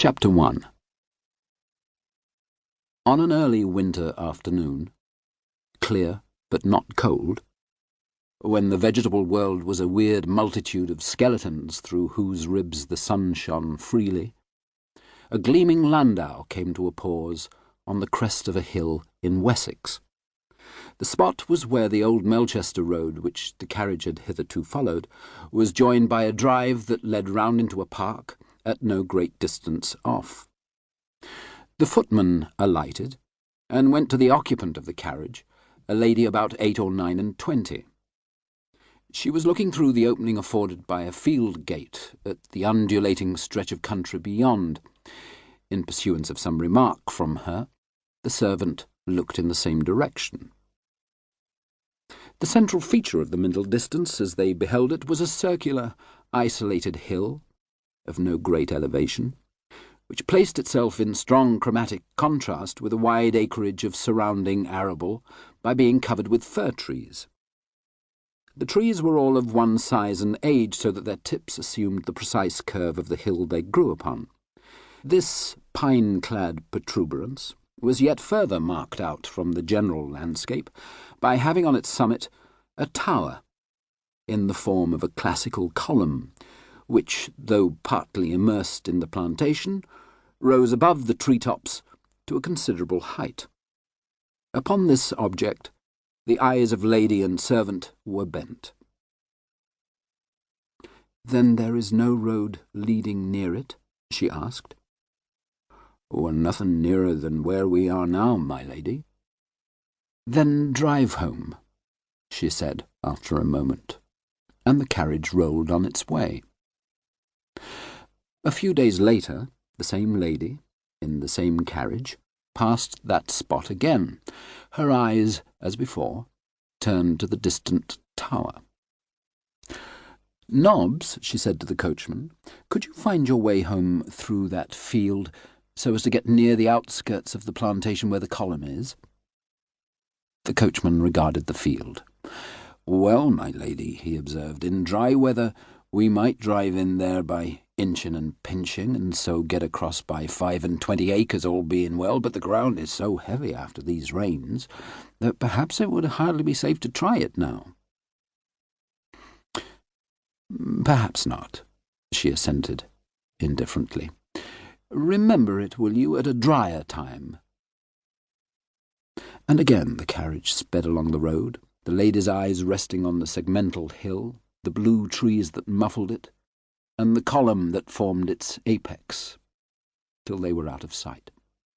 Chapter 1. On an early winter afternoon, clear but not cold, when the vegetable world was a weird multitude of skeletons through whose ribs the sun shone freely, a gleaming landau came to a pause on the crest of a hill in Wessex. The spot was where the old Melchester road, which the carriage had hitherto followed, was joined by a drive that led round into a park at no great distance off. The footman alighted, and went to the occupant of the carriage, a lady about 8 or 9 and 20. She was looking through the opening afforded by a field gate at the undulating stretch of country beyond. In pursuance of some remark from her, the servant looked in the same direction. The central feature of the middle distance, as they beheld it, was a circular, isolated hill, of no great elevation, which placed itself in strong chromatic contrast with a wide acreage of surrounding arable by being covered with fir trees. The trees were all of one size and age, so that their tips assumed the precise curve of the hill they grew upon. This pine-clad protuberance was yet further marked out from the general landscape by having on its summit a tower, in the form of a classical column, which, though partly immersed in the plantation, rose above the tree-tops to a considerable height. Upon this object the eyes of lady and servant were bent. "Then there is no road leading near it?" she asked. "Oh, nothing nearer than where we are now, my lady." "Then drive home," she said after a moment, and the carriage rolled on its way. A few days later, the same lady, in the same carriage, passed that spot again. Her eyes, as before, turned to the distant tower. "Nobbs," she said to the coachman, "could you find your way home through that field, so as to get near the outskirts of the plantation where the column is?" The coachman regarded the field. "Well, my lady," he observed, "in dry weather we might drive in there by inching and pinching, and so get across by 25 acres, all being well, but the ground is so heavy after these rains that perhaps it would hardly be safe to try it now." "Perhaps not," she assented indifferently. "Remember it, will you, at a drier time?" And again the carriage sped along the road, the lady's eyes resting on the segmental hill, the blue trees that muffled it, and the column that formed its apex, till they were out of sight.